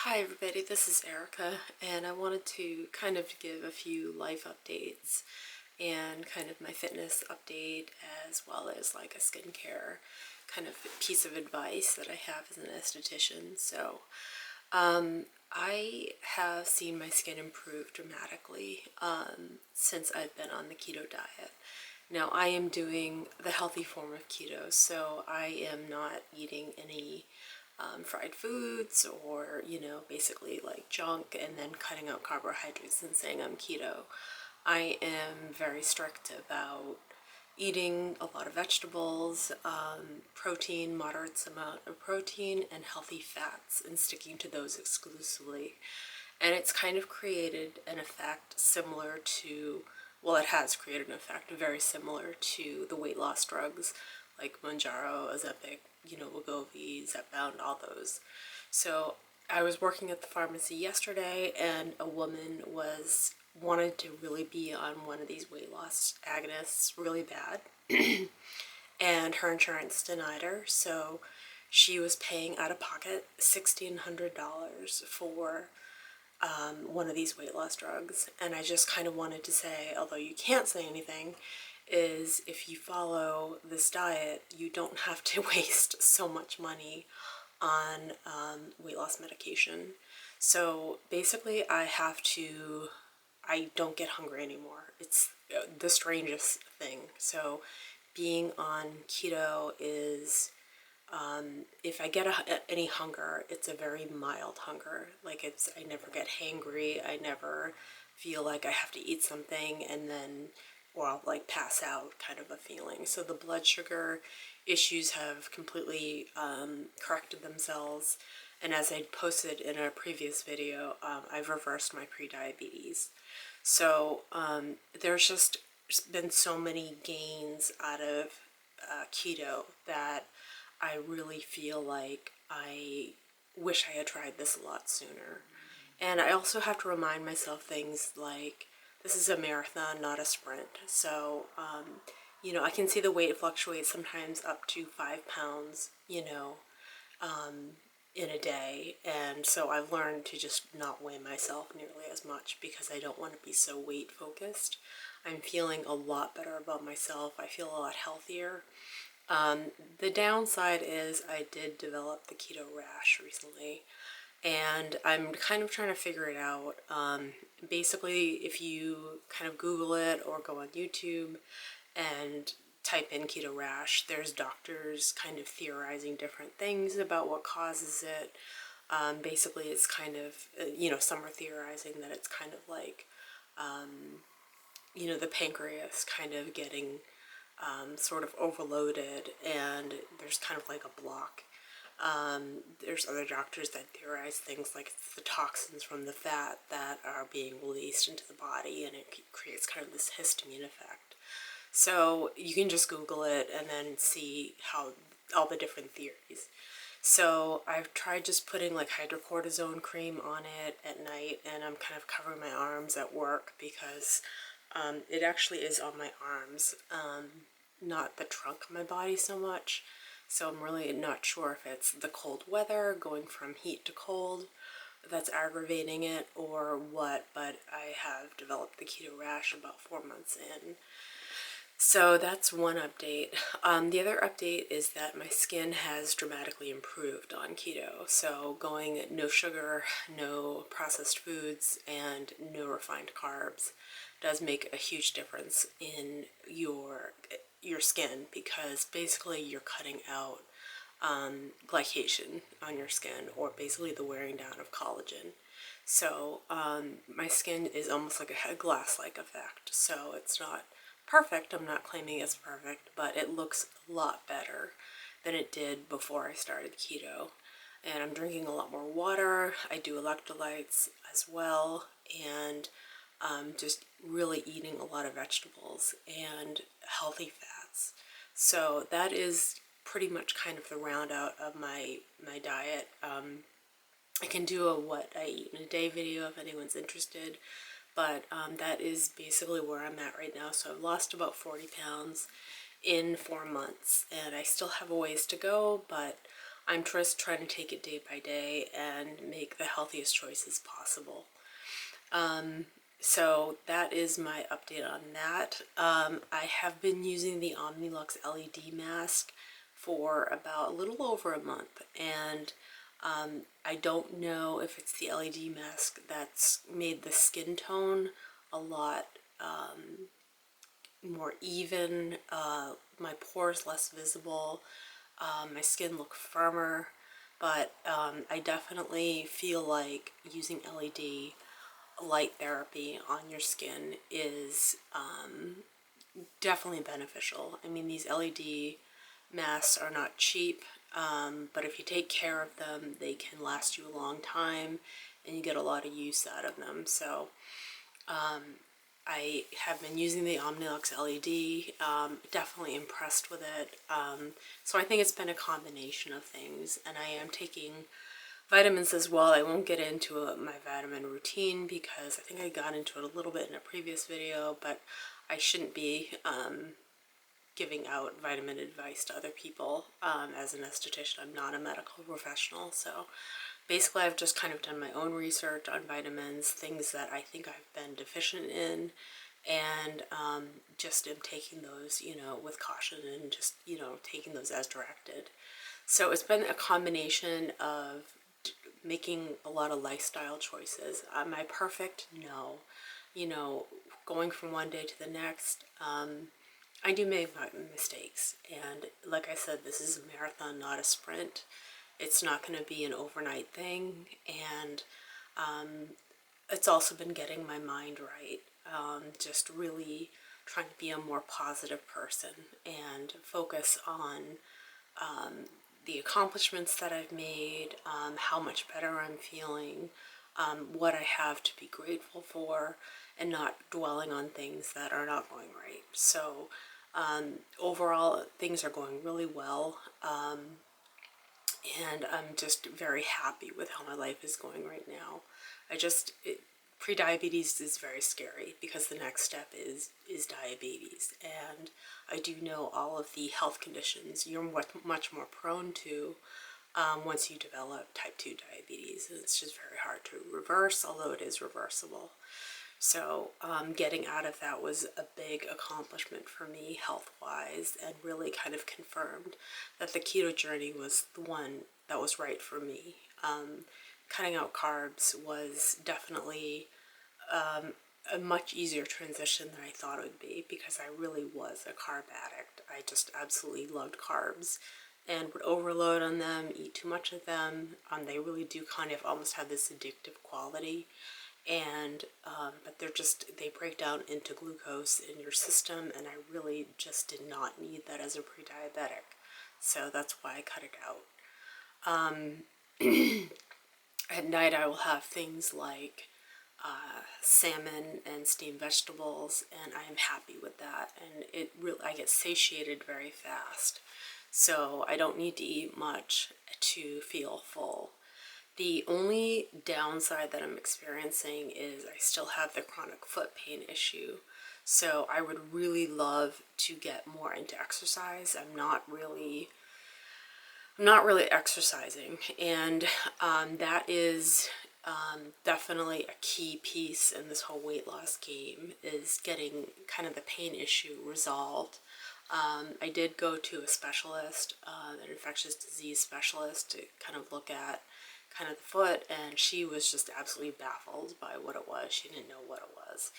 Hi everybody, this is Erica, and I wanted to kind of give a few life updates and kind of my fitness update, as well as like a skincare kind of piece of advice that I have as an esthetician. I have seen my skin improve dramatically since I've been on the keto diet. Now I am doing the healthy form of keto, so I am not eating any fried foods or, basically like junk, and then cutting out carbohydrates and saying I'm keto. I am very strict about eating a lot of vegetables, protein, moderate amount of protein, and healthy fats, and sticking to those exclusively. And it's kind of created an effect similar to, well, it has created an effect very similar to the weight loss drugs like Mounjaro, Ozempic, Wegovy, Zepbound, all those. So I was working at the pharmacy yesterday, and a woman wanted to really be on one of these weight loss agonists really bad, and her insurance denied her, so she was paying out of pocket $1,600 for one of these weight loss drugs. And I just kind of wanted to say, although you can't say anything, is if you follow this diet, you don't have to waste so much money on weight loss medication. So basically I don't get hungry anymore. It's the strangest thing. So being on keto is, if I get any hunger, it's a very mild hunger. Like I never get hangry. I never feel like I have to eat something and then, or I'll like pass out kind of a feeling. So the blood sugar issues have completely corrected themselves. And as I posted in a previous video, I've reversed my pre-diabetes. So there's just been so many gains out of keto that I really feel like I wish I had tried this a lot sooner. And I also have to remind myself things like, this is a marathon, not a sprint. So, I can see the weight fluctuate sometimes up to 5 pounds, in a day. And so I've learned to just not weigh myself nearly as much because I don't want to be so weight focused. I'm feeling a lot better about myself. I feel a lot healthier. The downside is I did develop the keto rash recently, and I'm kind of trying to figure it out. Basically, if you kind of Google it or go on YouTube and type in keto rash, there's doctors kind of theorizing different things about what causes it. Basically, it's kind of, some are theorizing that it's kind of like, the pancreas kind of getting sort of overloaded, and there's kind of like a block. There's other doctors that theorize things like it's the toxins from the fat that are being released into the body, and it creates kind of this histamine effect. So you can just Google it and then see how all the different theories. So I've tried just putting like hydrocortisone cream on it at night, and I'm kind of covering my arms at work because it actually is on my arms, not the trunk of my body so much. So I'm really not sure if it's the cold weather, going from heat to cold, that's aggravating it or what, but I have developed the keto rash about 4 months in. So that's one update. The other update is that my skin has dramatically improved on keto. So going no sugar, no processed foods, and no refined carbs does make a huge difference in your skin, because basically you're cutting out glycation on your skin, or basically the wearing down of collagen. So my skin is almost like a glass-like effect. So it's not perfect. I'm not claiming it's perfect, but it looks a lot better than it did before I started keto. And I'm drinking a lot more water. I do electrolytes as well, and just really eating a lot of vegetables and healthy fats. So that is pretty much kind of the round out of my diet. I can do a what I eat in a day video if anyone's interested, but that is basically where I'm at right now. So I've lost about 40 pounds in 4 months, and I still have a ways to go, but I'm just trying to take it day by day and make the healthiest choices possible. So that is my update on that. I have been using the Omnilux LED mask for about a little over a month, and I don't know if it's the LED mask that's made the skin tone a lot more even, my pores less visible, my skin look firmer, but I definitely feel like using LED light therapy on your skin is definitely beneficial. I mean, these LED masks are not cheap, but if you take care of them, they can last you a long time and you get a lot of use out of them. So I have been using the Omnilux LED, definitely impressed with it. So I think it's been a combination of things, and I am taking vitamins as well. I won't get into my vitamin routine because I think I got into it a little bit in a previous video, but I shouldn't be giving out vitamin advice to other people. As an esthetician, I'm not a medical professional, so basically I've just kind of done my own research on vitamins, things that I think I've been deficient in, and just am taking those, you know, with caution and just, you know, taking those as directed. So it's been a combination of making a lot of lifestyle choices. Am I perfect? No. You know, going from one day to the next, I do make mistakes. And like I said, this is a marathon, not a sprint. It's not going to be an overnight thing. And it's also been getting my mind right. Just really trying to be a more positive person and focus on the accomplishments that I've made, how much better I'm feeling, what I have to be grateful for, and not dwelling on things that are not going right. So overall, things are going really well, and I'm just very happy with how my life is going right now. Pre-diabetes is very scary because the next step is diabetes, and I do know all of the health conditions you're much more prone to once you develop type 2 diabetes. It's just very hard to reverse, although it is reversible. So getting out of that was a big accomplishment for me health-wise, and really kind of confirmed that the keto journey was the one that was right for me. Cutting out carbs was definitely a much easier transition than I thought it would be, because I really was a carb addict. I just absolutely loved carbs and would overload on them, eat too much of them. They really do kind of almost have this addictive quality, and but they break down into glucose in your system, and I really just did not need that as a pre-diabetic. So that's why I cut it out. At night I will have things like salmon and steamed vegetables, and I am happy with that, and I get satiated very fast, so I don't need to eat much to feel full. The only downside that I'm experiencing is I still have the chronic foot pain issue, so I would really love to get more into exercise. I'm not really exercising, and that is definitely a key piece in this whole weight loss game, is getting kind of the pain issue resolved. I did go to a specialist, an infectious disease specialist, to kind of look at kind of the foot, and she was just absolutely baffled by what it was. She didn't know what it was.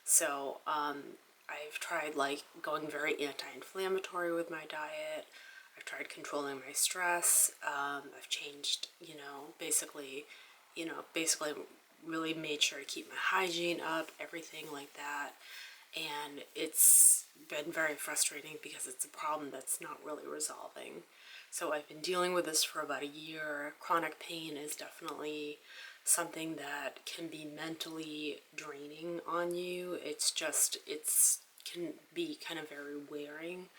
So I've tried like going very anti-inflammatory with my diet. I've tried controlling my stress. I've changed, basically really made sure to keep my hygiene up, everything like that. And it's been very frustrating because it's a problem that's not really resolving. So I've been dealing with this for about a year. Chronic pain is definitely something that can be mentally draining on you. It can be kind of very wearing.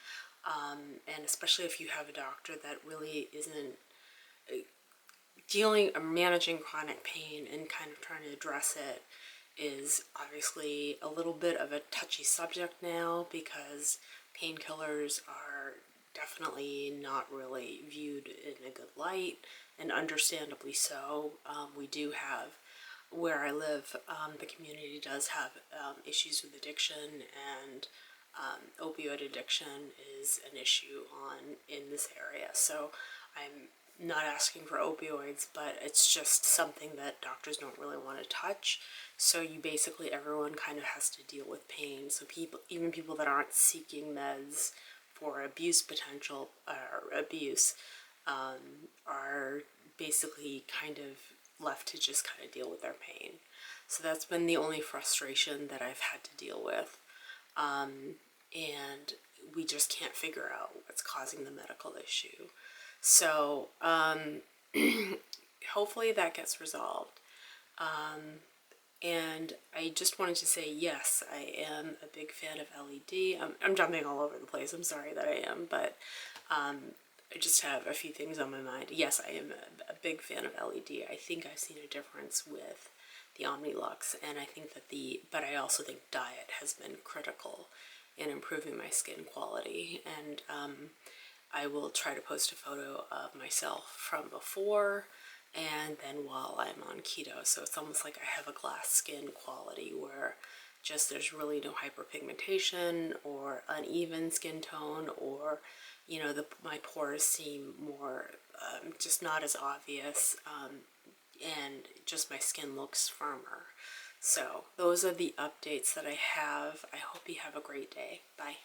And especially if you have a doctor that really isn't dealing or managing chronic pain and kind of trying to address it is obviously a little bit of a touchy subject now, because painkillers are definitely not really viewed in a good light, and understandably so. We do have, where I live, the community does have issues with addiction, and opioid addiction is an issue in this area. So I'm not asking for opioids, but it's just something that doctors don't really want to touch. So you basically, everyone kind of has to deal with pain. So people, even people that aren't seeking meds for abuse potential or abuse, are basically kind of left to just kind of deal with their pain. So that's been the only frustration that I've had to deal with. And we just can't figure out what's causing the medical issue. So hopefully that gets resolved. And I just wanted to say, yes, I am a big fan of LED. I'm jumping all over the place. I'm sorry that I am, but I just have a few things on my mind. Yes, I am a big fan of LED. I think I've seen a difference with the Omnilux, and I think that but I also think diet has been critical in improving my skin quality. And I will try to post a photo of myself from before and then while I'm on keto. So it's almost like I have a glass skin quality where just there's really no hyperpigmentation or uneven skin tone, or my pores seem more just not as obvious, and just my skin looks firmer. So those are the updates that I have. I hope you have a great day. Bye.